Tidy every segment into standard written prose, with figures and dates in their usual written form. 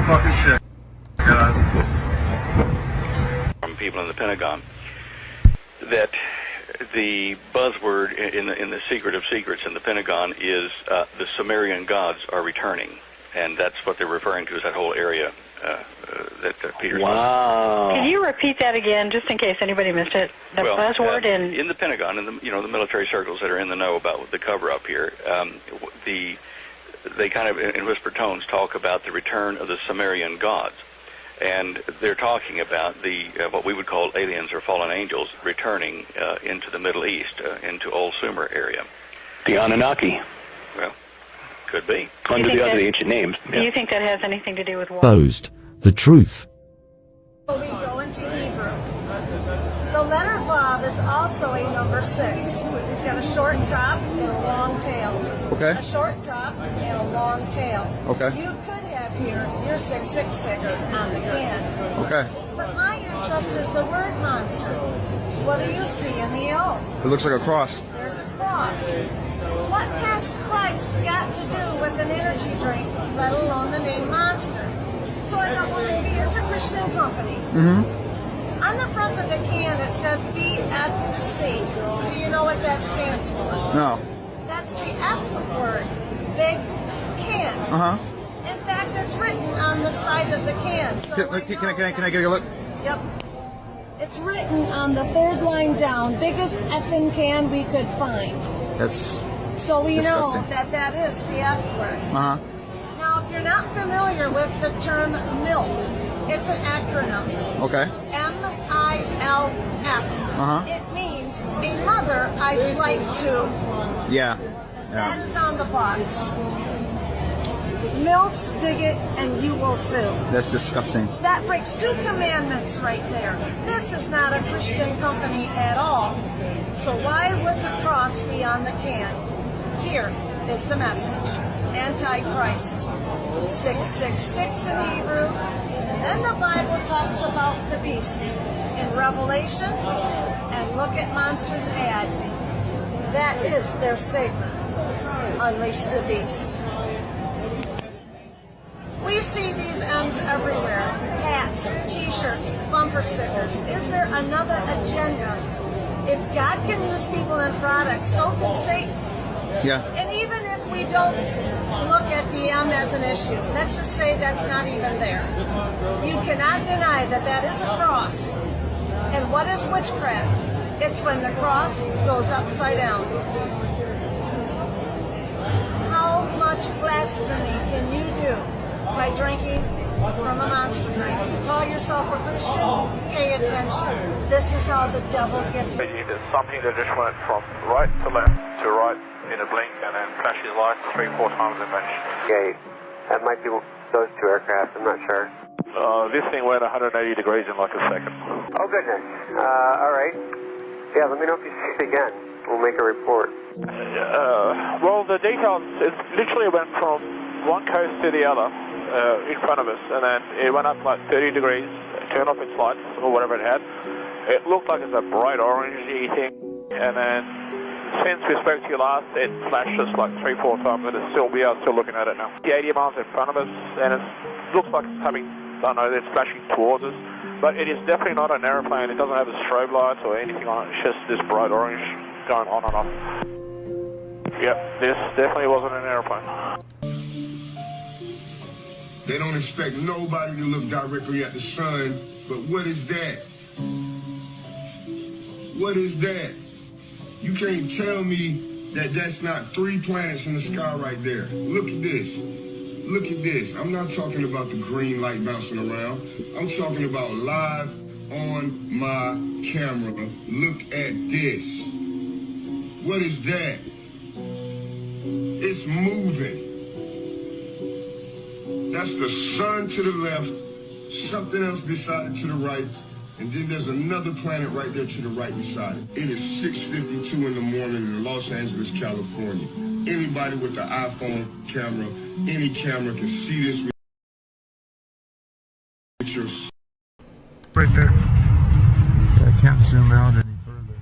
fucking shit, guys. From people in the Pentagon that the buzzword in the secret of secrets in the Pentagon is the Sumerian gods are returning, and that's what they're referring to as that whole area that Peter's. Wow. Can you repeat that again, just in case anybody missed it? The buzzword in the Pentagon, in the the military circles that are in the know about the cover-up here, they kind of in whispered tones talk about the return of the Sumerian gods. And they're talking about the what we would call aliens or fallen angels returning into the Middle East, into Old Sumer area. The Anunnaki. Well, could be. Under the other ancient names. Do you think that has anything to do with war? Exposed the truth. We go into Hebrew. The letter Vav is also a number 6. It's got a short top and a long tail. Okay. A short top and a long tail. Okay. You could have here your 666 on the can. Okay. But my interest is the word monster. What do you see in the O? It looks like a cross. There's a cross. What has Christ got to do with an energy drink, let alone the name Monster? So I thought, well, maybe it's a Christian company. Mm-hmm. On the front of the can, it says BFC. Do you know what that stands for? No. That's the F word, big can. Uh-huh. In fact, it's written on the side of the can. So Can I get a look? Yep. It's written on the third line down, biggest effing can we could find. That's So we disgusting. know that that is the F word. Uh-huh. Now, if you're not familiar with the term MILF, it's an acronym. Okay. M-I-L-F. Uh-huh. It means a mother I'd like to. Yeah. That Yeah. is on the box. MILFs dig it, and you will too. That's disgusting. That breaks 2 commandments right there. This is not a Christian company at all. So why would the cross be on the can? Here is the message. Antichrist. 666 in Hebrew. And then the Bible talks about the beast in Revelation. And look at Monster's ad. That is their statement. Unleash the beast. We see these M's everywhere. Hats, t-shirts, bumper stickers. Is there another agenda? If God can use people and products, so can Satan. Yeah. And even if we don't look at the M as an issue, let's just say that's not even there. You cannot deny that that is a cross. And what is witchcraft? It's when the cross goes upside down. How much blasphemy can you do by drinking from a monster drink? Call yourself a Christian? Pay attention. This is how the devil gets. There's something that just went from right to left to right in a blink and then flashes lights 3-4 times and vanished. Okay, that might be those 2 aircraft, I'm not sure. This thing went 180 degrees in like a second. Oh goodness, alright. Yeah, let me know if you see it again. We'll make a report. Well, the details, it literally went from one coast to the other in front of us, and then it went up like 30 degrees, turned off its lights, or whatever it had. It looked like it's a bright orangey thing, and then since we spoke to you last, it flashed us like 3-4 times, and we are still looking at it now. 80 miles in front of us, and it looks like it's having, I don't know, it's flashing towards us, but it is definitely not an aeroplane. It doesn't have a strobe lights or anything on it. It's just this bright orange going on and off. Yep, this definitely wasn't an airplane. They don't expect nobody to look directly at the sun, but what is that? What is that? You can't tell me that that's not 3 planets in the sky right there. Look at this. Look at this. I'm not talking about the green light bouncing around. I'm talking about live on my camera. Look at this. What is that? It's moving. That's the sun to the left, something else beside it to the right, and then there's another planet right there to the right beside it. It is 6:52 in the morning in Los Angeles, California. Anybody with the iPhone camera, any camera can see this with your... Right there. I can't zoom out any further.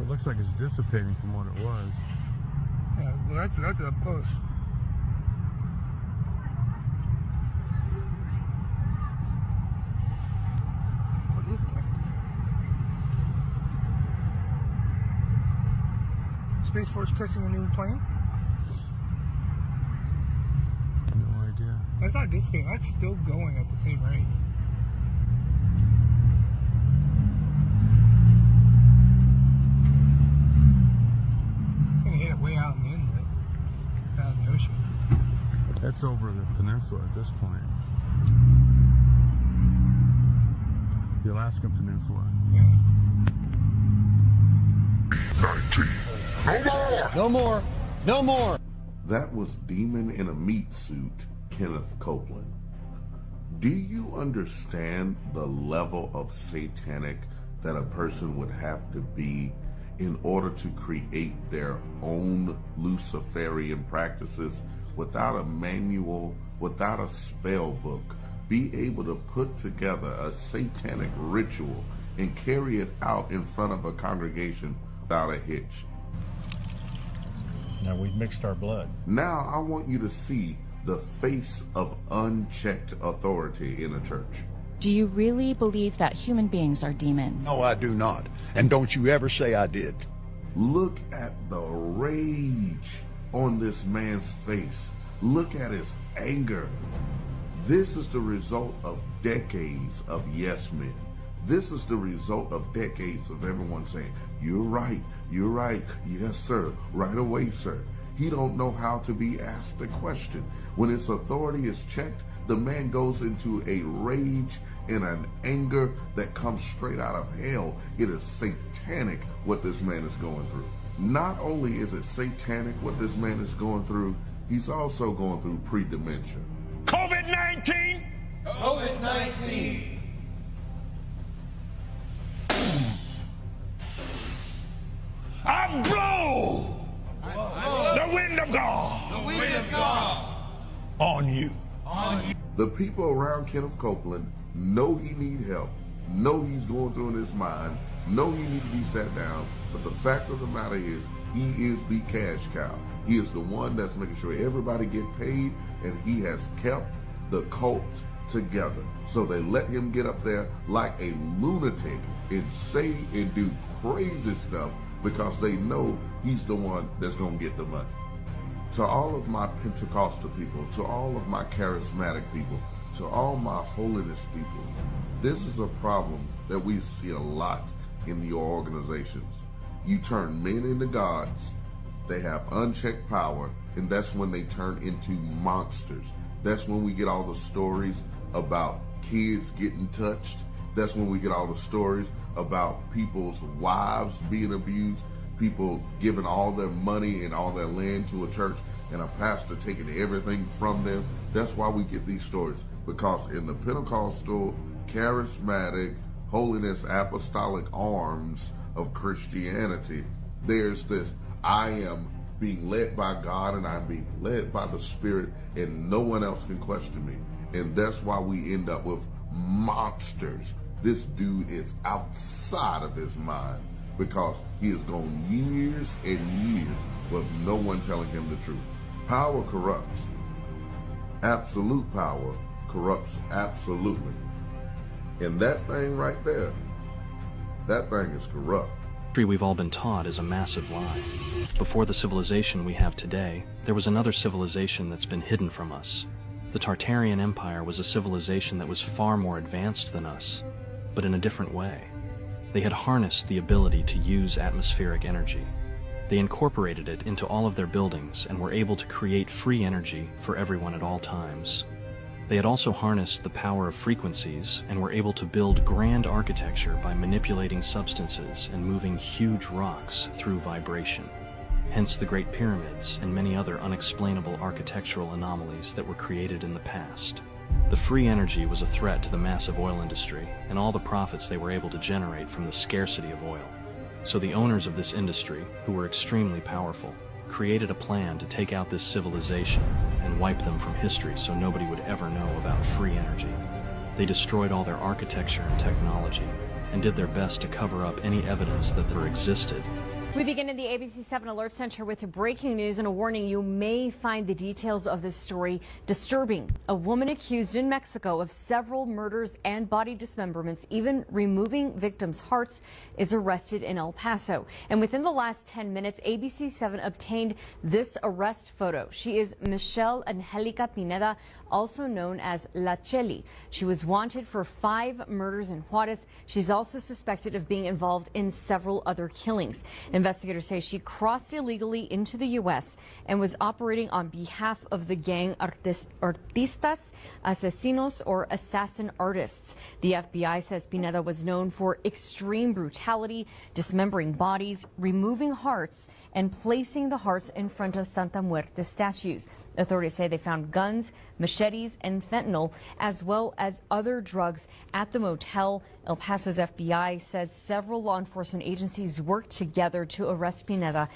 It looks like it's dissipating from what it was. Yeah, well, that's up close. Space Force testing a new plane? No idea. That's not dissipating. That's still going at the same rate. It's gonna hit it way out in the inlet, out in the ocean. That's over the peninsula at this point. The Alaskan Peninsula. Yeah. 19. No more. No more. That was Demon in a Meat Suit, Kenneth Copeland. Do you understand the level of satanic that a person would have to be in order to create their own Luciferian practices without a manual, without a spell book? Be able to put together a satanic ritual and carry it out in front of a congregation without a hitch. Now we've mixed our blood. Now I want you to see the face of unchecked authority in a church. Do you really believe that human beings are demons? No, I do not. And don't you ever say I did. Look at the rage on this man's face. Look at his anger. This is the result of decades of yes men. This is the result of decades of everyone saying, you're right, yes sir, right away sir. He don't know how to be asked a question. When his authority is checked, the man goes into a rage and an anger that comes straight out of hell. It is satanic what this man is going through. Not only is it satanic what this man is going through, he's also going through pre-dementia. COVID-19! COVID-19! I blow the wind of God. The wind of God. On you. The people around Kenneth Copeland know he need help, know he's going through in his mind, know he need to be sat down, but the fact of the matter is, he is the cash cow. He is the one that's making sure everybody get paid, and he has kept the cult together. So they let him get up there like a lunatic and say and do crazy stuff because they know he's the one that's going to get the money. To all of my Pentecostal people, to all of my charismatic people, to all my holiness people, this is a problem that we see a lot in your organizations. You turn men into gods, they have unchecked power, and that's when they turn into monsters. That's when we get all the stories about kids getting touched. That's when we get all the stories about people's wives being abused, people giving all their money and all their land to a church, and a pastor taking everything from them. That's why we get these stories, because in the Pentecostal, charismatic, holiness, apostolic arms of Christianity, there's this, I am being led by God and I'm being led by the Spirit, and no one else can question me. And that's why we end up with monsters. This dude is outside of his mind because he has gone years and years with no one telling him the truth. Power corrupts. Absolute power corrupts absolutely. And that thing right there, that thing is corrupt. We've all been taught is a massive lie. Before the civilization we have today, there was another civilization that's been hidden from us. The Tartarian Empire was a civilization that was far more advanced than us, but in a different way. They had harnessed the ability to use atmospheric energy. They incorporated it into all of their buildings and were able to create free energy for everyone at all times. They had also harnessed the power of frequencies and were able to build grand architecture by manipulating substances and moving huge rocks through vibration. Hence the Great Pyramids and many other unexplainable architectural anomalies that were created in the past. The free energy was a threat to the massive oil industry and all the profits they were able to generate from the scarcity of oil. So the owners of this industry, who were extremely powerful, created a plan to take out this civilization and wipe them from history so nobody would ever know about free energy. They destroyed all their architecture and technology and did their best to cover up any evidence that there existed. We begin in the ABC 7 Alert Center with breaking news and a warning. You may find the details of this story disturbing. A woman accused in Mexico of several murders and body dismemberments, even removing victims' hearts, is arrested in El Paso. And within the last 10 minutes, ABC 7 obtained this arrest photo. She is Michelle Angelica Pineda, also known as La Cheli. She was wanted for 5 murders in Juarez. She's also suspected of being involved in several other killings. Investigators say she crossed illegally into the U.S. and was operating on behalf of the gang Artistas Asesinos, or assassin artists. The FBI says Pineda was known for extreme brutality, dismembering bodies, removing hearts, and placing the hearts in front of Santa Muerte statues. Authorities say they found guns, machetes, and fentanyl, as well as other drugs at the motel. El Paso's FBI says several law enforcement agencies worked together to arrest Pineda.